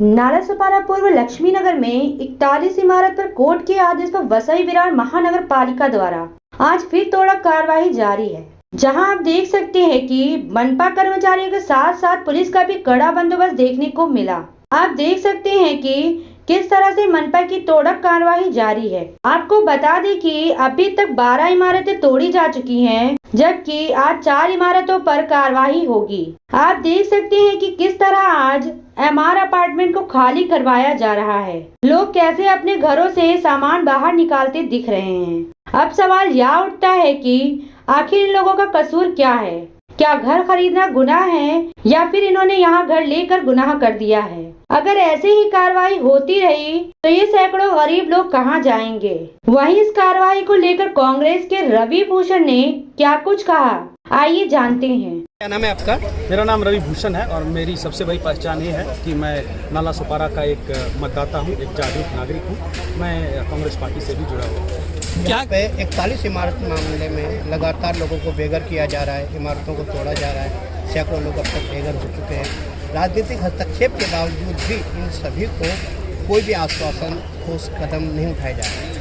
नालासोपारा पूर्व लक्ष्मी नगर में 41 इमारत पर कोर्ट के आदेश पर वसई विरार महानगर पालिका द्वारा आज फिर तोड़ा कार्रवाई जारी है, जहां आप देख सकते हैं कि मनपा कर्मचारियों के साथ साथ पुलिस का भी कड़ा बंदोबस्त देखने को मिला। आप देख सकते हैं कि किस तरह से मनपा की तोड़क कार्रवाई जारी है। आपको बता दें कि अभी तक 12 इमारतें तोड़ी जा चुकी हैं, जबकि आज 4 इमारतों पर कार्रवाई होगी। आप देख सकते हैं कि किस तरह आज एमआर अपार्टमेंट को खाली करवाया जा रहा है। लोग कैसे अपने घरों से सामान बाहर निकालते दिख रहे हैं। अब सवाल यह उठता है कि आखिर इन लोगों का कसूर क्या है? क्या घर खरीदना गुनाह है या फिर इन्होंने यहाँ घर लेकर गुनाह कर दिया है? अगर ऐसे ही कार्रवाई होती रही तो ये सैकड़ों गरीब लोग कहाँ जाएंगे? वहीं इस कार्रवाई को लेकर कांग्रेस के रवि भूषण ने क्या कुछ कहा, आइए जानते हैं। क्या नाम है आपका? मेरा नाम रवि भूषण है और मेरी सबसे बड़ी पहचान ये है कि मैं नालासोपारा का एक मतदाता हूँ, एक जागरूक नागरिक हूँ। मैं कांग्रेस पार्टी से भी जुड़ा हुआ हूँ। यहाँ पे 41 इमारत मामले में लगातार लोगों को बेघर किया जा रहा है, इमारतों को तोड़ा जा रहा है, सैकड़ों लोग अब तक बेघर हो चुके हैं। राजनीतिक हस्तक्षेप के बावजूद भी इन सभी को कोई भी आश्वासन ठोस कदम नहीं उठाए जा रहे हैं।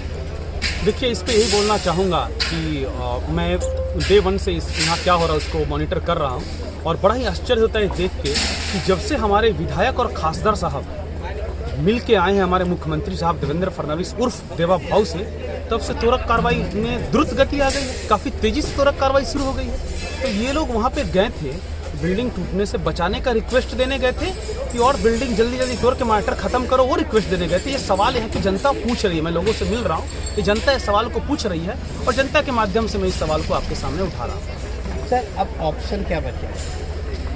देखिए, इस पे यही बोलना चाहूँगा कि मैं डे 1 से यहाँ क्या हो रहा है उसको मॉनिटर कर रहा हूँ और बड़ा ही आश्चर्य होता है देख के कि जब से हमारे विधायक और खासदार साहब मिल के आए हैं हमारे मुख्यमंत्री साहब देवेंद्र फडणवीस उर्फ देवा भाव से, तब से त्वरित कार्रवाई में द्रुत गति आ गई है। काफ़ी तेज़ी से त्वरित कार्रवाई शुरू हो गई है। तो ये लोग वहाँ पे गए थे, बिल्डिंग टूटने से बचाने का रिक्वेस्ट देने गए थे कि और बिल्डिंग जल्दी जल्दी तोड़ के मैटर खत्म करो, वो रिक्वेस्ट देने गए थे। ये सवाल यहाँ की जनता पूछ रही है, मैं लोगों से मिल रहा हूँ कि जनता इस सवाल को पूछ रही है और जनता के माध्यम से मैं इस सवाल को आपके सामने उठा रहा हूँ। सर, अब ऑप्शन क्या बचा?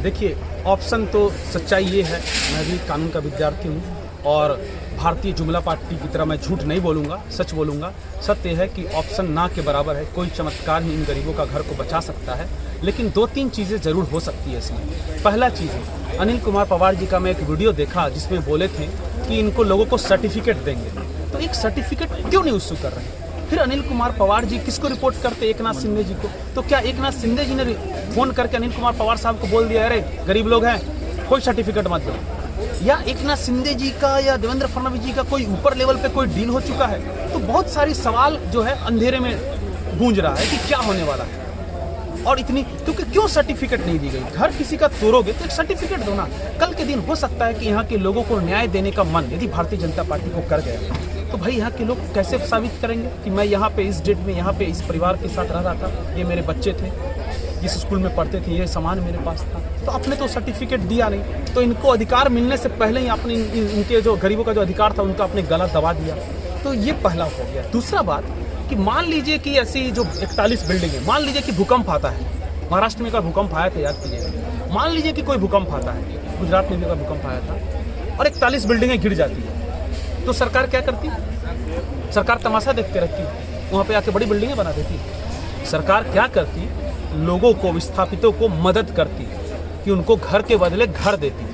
देखिए, ऑप्शन तो सच्चाई ये है, मैं भी कानून का विद्यार्थी हूँ और भारतीय जुमला पार्टी की तरह मैं झूठ नहीं बोलूँगा, सच बोलूँगा। सत्य है कि ऑप्शन ना के बराबर है, कोई चमत्कार ही इन गरीबों का घर को बचा सकता है, लेकिन 2-3 चीज़ें ज़रूर हो सकती है इसमें। पहला चीज़ है, अनिल कुमार पवार जी का मैं एक वीडियो देखा जिसमें बोले थे कि इनको लोगों को सर्टिफिकेट देंगे, तो एक सर्टिफिकेट क्यों नहीं इशू कर रहे हैं? फिर अनिल कुमार पवार जी किसको रिपोर्ट करते? एकनाथ शिंदे जी को। तो क्या एकनाथ शिंदे जी ने फ़ोन करके अनिल कुमार पवार साहब को बोल दिया, अरे गरीब लोग हैं, कोई सर्टिफिकेट मत दो? या एकनाथ शिंदे जी का या देवेंद्र फडणवीस जी का कोई ऊपर लेवल पे कोई डील हो चुका है? तो बहुत सारी सवाल जो है अंधेरे में गूंज रहा है कि क्या होने वाला है। और इतनी क्योंकि क्यों सर्टिफिकेट नहीं दी गई? घर किसी का तोड़ोगे तो एक सर्टिफिकेट दो ना। कल के दिन हो सकता है कि यहाँ के लोगों को न्याय देने का मन यदि भारतीय जनता पार्टी को कर गया तो भाई यहाँ के लोग कैसे साबित करेंगे कि मैं यहाँ पे इस डेट में यहाँ पे इस परिवार के साथ रह रहा था, ये मेरे बच्चे थे, जिस स्कूल में पढ़ते थे, ये सामान मेरे पास था। तो आपने तो सर्टिफिकेट दिया नहीं, तो इनको अधिकार मिलने से पहले ही आपने इनके जो गरीबों का जो अधिकार था उनका आपने गला दबा दिया। तो ये पहला हो गया। दूसरा बात कि मान लीजिए कि ऐसी जो 41 बिल्डिंग है, मान लीजिए कि भूकंप आता है, महाराष्ट्र में का भूकंप आया था, याद कीजिएगा। मान लीजिए कि कोई भूकंप आता है, गुजरात में भी का भूकंप आया था और 41 बिल्डिंगें गिर जाती है, तो सरकार क्या करती? सरकार तमाशा देखते रहती, वहाँ पे आके बड़ी बिल्डिंगें बना देती। सरकार क्या करती? लोगों को, विस्थापितों को मदद करती कि उनको घर के बदले घर देती।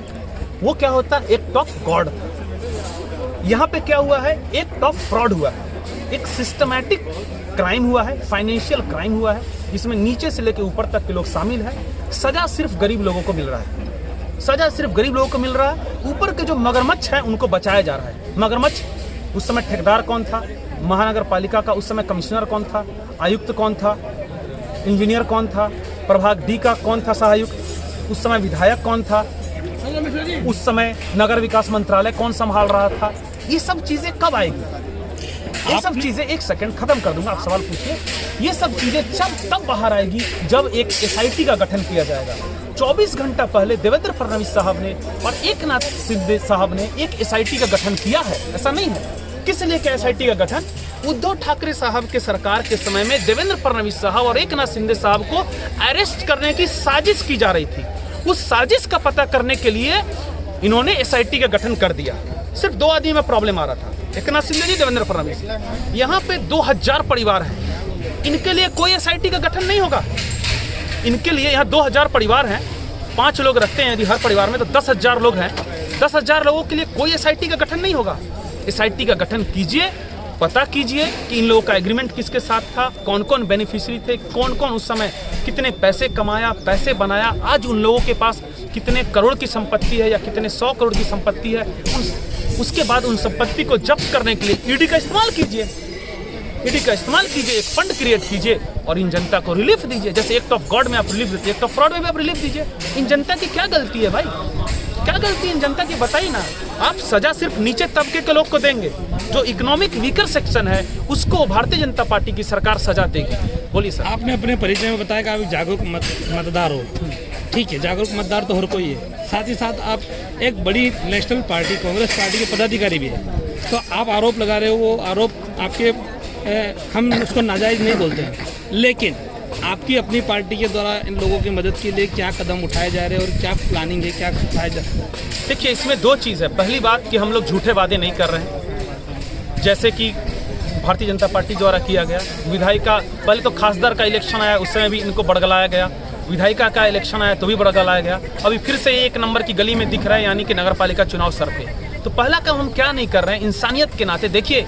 वो क्या होता? एक्ट ऑफ गॉड था। यहाँ पे क्या हुआ है? एक्ट ऑफ फ्रॉड हुआ है, एक सिस्टमैटिक क्राइम हुआ है, फाइनेंशियल क्राइम हुआ है, जिसमें नीचे से लेकर ऊपर तक के लोग शामिल हैं। सजा सिर्फ गरीब लोगों को मिल रहा है, सजा सिर्फ गरीब लोगों को मिल रहा है। ऊपर के जो मगरमच्छ है उनको बचाया जा रहा है। मगरमच्छ उस समय ठेकेदार कौन था? महानगर पालिका का उस समय कमिश्नर कौन था? आयुक्त कौन था? इंजीनियर कौन था? प्रभाग डी का कौन था सहायुक्त? उस समय विधायक कौन था? उस समय नगर विकास मंत्रालय कौन संभाल रहा था? ये सब चीजें कब आएगी? ये सब चीजें, एक सेकंड खत्म कर दूंगा, आप सवाल पूछिए। ये सब चीजें तब बाहर आएगी जब एक एसआईटी का गठन किया जाएगा। 24 घंटा पहले देवेंद्र फडणवीस साहब ने और एकनाथ शिंदे साहब ने एक एसआईटी का गठन किया है, ऐसा नहीं है। किस लिए क्या एसआईटी का गठन? उद्धव ठाकरे साहब के सरकार के समय में देवेंद्र फडणवीस साहब और एकनाथ शिंदे साहब को अरेस्ट करने की साजिश की जा रही थी। उस साजिश का पता करने के लिए इन्होंने एसआईटी का गठन कर दिया। सिर्फ 2 आदमी में प्रॉब्लम आ रहा था, एकनाथ शिंदे जी, देवेंद्र फडणवीस। यहाँ पे 2000 परिवार हैं, इनके लिए कोई एसआईटी का गठन नहीं होगा। इनके लिए यहाँ 2000 परिवार हैं, 5 लोग रहते हैं यदि हर परिवार में, तो 10,000 लोग हैं। 10,000 लोगों के लिए कोई एसआईटी का गठन नहीं होगा। एसआईटी का गठन कीजिए, पता कीजिए कि इन लोगों का एग्रीमेंट किसके साथ था, कौन कौन बेनिफिशियरी थे, कौन कौन उस समय कितने पैसे कमाया, पैसे बनाया। आज उन लोगों के पास कितने करोड़ की संपत्ति है या कितने 100 करोड़ की संपत्ति है, उसके बाद उन संपत्ति को जब्त करने के लिए ईडी का इस्तेमाल कीजिए। ईडी का इस्तेमाल कीजिए, एक फंड क्रिएट कीजिए और इन जनता को रिलीफ दीजिए। जैसे एक्ट ऑफ गॉड में आप रिलीफ देते हैं, एक्ट ऑफ फ्रॉड में भी आप रिलीफ दीजिए। इन जनता की क्या गलती है भाई, क्या गलती है इन जनता की, बताइए ना। आप सजा सिर्फ नीचे तबके के लोग को देंगे, जो इकोनॉमिक वीकर सेक्शन है उसको भारतीय जनता पार्टी की सरकार सजा देगी। बोलिए सर। आपने अपने परिचय में बताया कि आप जागरूक मतदार हो, ठीक है, जागरूक मतदार तो हर कोई है, साथ ही साथ आप एक बड़ी नेशनल पार्टी कांग्रेस पार्टी के पदाधिकारी भी है। तो आप आरोप लगा रहे हो, वो आरोप आपके हम उसको नाजायज़ नहीं बोलते हैं, लेकिन आपकी अपनी पार्टी के द्वारा इन लोगों की मदद के लिए क्या कदम उठाए जा रहे हैं और क्या प्लानिंग है, क्या उठाया जा रहा है? देखिए, इसमें दो चीज़ है। पहली बात कि हम लोग झूठे वादे नहीं कर रहे हैं, जैसे कि भारतीय जनता पार्टी द्वारा किया गया। विधायिका, पहले तो खासदार का इलेक्शन आया, उस समय भी इनको बड़गलाया गया। विधायिका का इलेक्शन आया तो भी बड़गलाया गया। अभी फिर से एक नंबर की गली में दिख रहा है, यानी कि नगर पालिका चुनाव सर पे। तो पहला काम हम क्या नहीं कर रहे हैं, इंसानियत के नाते। देखिए,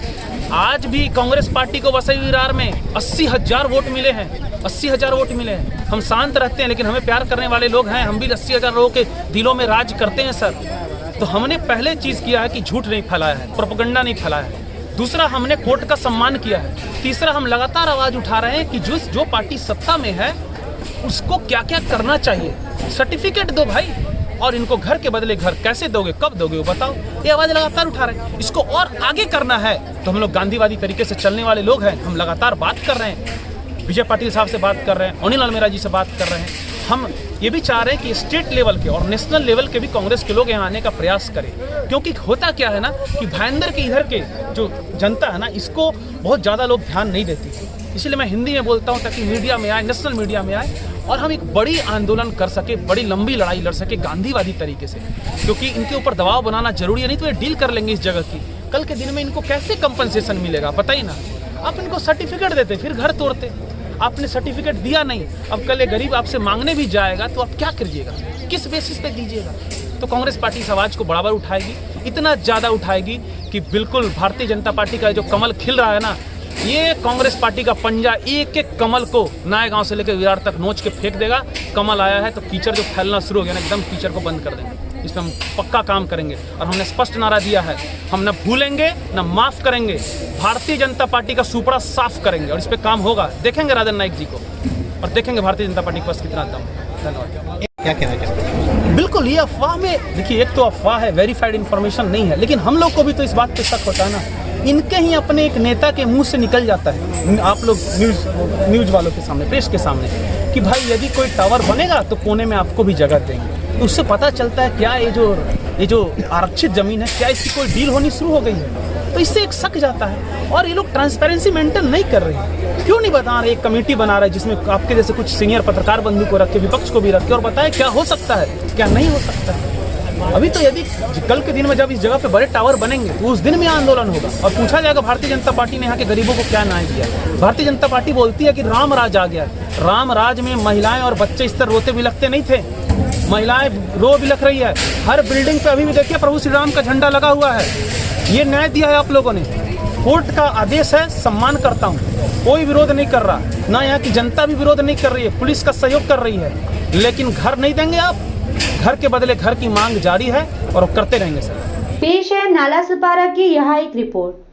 आज भी कांग्रेस पार्टी को वसई विरार में 80,000 वोट मिले हैं, 80,000 वोट मिले हैं। हम शांत रहते हैं, लेकिन हमें प्यार करने वाले लोग हैं, हम भी 80,000 लोगों के दिलों में राज करते हैं सर। तो हमने पहले चीज़ किया है कि झूठ नहीं फैलाया है, प्रोपेगेंडा नहीं फैलाया है। दूसरा, हमने कोर्ट का सम्मान किया है। तीसरा, हम लगातार आवाज़ उठा रहे हैं कि जो पार्टी सत्ता में है उसको क्या क्या करना चाहिए। सर्टिफिकेट दो भाई, और इनको घर के बदले घर कैसे दोगे, कब दोगे वो बताओ। ये आवाज़ लगातार उठा रहे हैं। इसको और आगे करना है तो हम लोग गांधीवादी तरीके से चलने वाले लोग हैं। हम लगातार बात कर रहे हैं, विजय पाटिल साहब से बात कर रहे हैं, अनिल अलमेरा जी से बात कर रहे हैं। हम ये भी चाह रहे हैं कि स्टेट लेवल के और नेशनल लेवल के भी कांग्रेस के लोग यहाँ आने का प्रयास करें, क्योंकि होता क्या है ना कि भाईंदर के इधर के जो जनता है ना, इसको बहुत ज़्यादा लोग ध्यान नहीं देती। इसलिए मैं हिंदी में बोलता हूँ ताकि मीडिया में आए, नेशनल मीडिया में आए और हम एक बड़ी आंदोलन कर सके, बड़ी लंबी लड़ाई लड़ सके गांधीवादी तरीके से। क्योंकि इनके ऊपर दबाव बनाना जरूरी है, नहीं तो ये डील कर लेंगे इस जगह की। कल के दिन में इनको कैसे कंपनसेशन मिलेगा बताइए ना। आप इनको सर्टिफिकेट देते फिर घर तोड़ते, आपने सर्टिफिकेट दिया नहीं। अब कल ये गरीब आपसे मांगने भी जाएगा तो आप क्या करिएगा, किस बेसिस पे दीजिएगा। तो कांग्रेस पार्टी इस आवाज़ को बराबर उठाएगी, इतना ज़्यादा उठाएगी कि बिल्कुल भारतीय जनता पार्टी का जो कमल खिल रहा है ना, ये कांग्रेस पार्टी का पंजा एक एक कमल को नए गांव से लेकर विरार तक नोच के फेंक देगा। कमल आया है तो कीचड़ जो फैलना शुरू हो गया ना, एकदम कीचड़ को बंद कर देंगे। इस पर हम पक्का काम करेंगे और हमने स्पष्ट नारा दिया है, हम न भूलेंगे न माफ़ करेंगे। भारतीय जनता पार्टी का सुपड़ा साफ करेंगे और इस पर काम होगा। देखेंगे राजन नाइक जी को और देखेंगे भारतीय जनता पार्टी के पास कितना दम। धन्यवाद। क्या कहना चाहते हैं? बिल्कुल, ये अफवाह में, देखिए, एक तो अफवाह है, वेरीफाइड इन्फॉर्मेशन नहीं है, लेकिन हम लोग को भी तो इस बात पे शक होता है ना। इनके ही अपने एक नेता के मुंह से निकल जाता है, आप लोग न्यूज़ वालों के सामने, प्रेस के सामने, कि भाई यदि कोई टावर बनेगा तो कोने में आपको भी जगह देंगे। तो उससे पता चलता है क्या ये जो आरक्षित ज़मीन है, क्या इसकी कोई डील होनी शुरू हो गई है। तो इससे एक शक जाता है और ये लोग ट्रांसपेरेंसी मेंटेन नहीं कर रहे हैं। क्यों नहीं बता रहे? एक कमेटी बना रहा है जिसमें आपके जैसे कुछ सीनियर पत्रकार बंधु को रख के, विपक्ष को भी रख के और बताए क्या हो सकता है, क्या नहीं हो सकता है। अभी तो यदि कल के दिन में जब इस जगह पे बड़े टावर बनेंगे तो उस दिन में आंदोलन होगा और पूछा जाएगा भारतीय जनता पार्टी ने यहाँ के गरीबों को क्या न्याय दिया। भारतीय जनता पार्टी बोलती है कि राम राज आ गया। राम राज में महिलाएं और बच्चे इस तरह रोते बिलखते नहीं थे, महिलाएं रो बिलख रही है। हर बिल्डिंग पे अभी भी देखिए प्रभु श्री राम का झंडा लगा हुआ है। ये न्याय दिया है आप लोगों ने, कोर्ट का आदेश है, सम्मान करता हूँ, कोई विरोध नहीं कर रहा, ना यहाँ की जनता भी विरोध नहीं कर रही है, पुलिस का सहयोग कर रही है, लेकिन घर नहीं देंगे आप। घर के बदले घर की मांग जारी है और करते रहेंगे सर। पेश है नाला सुपारा की यहाँ एक रिपोर्ट।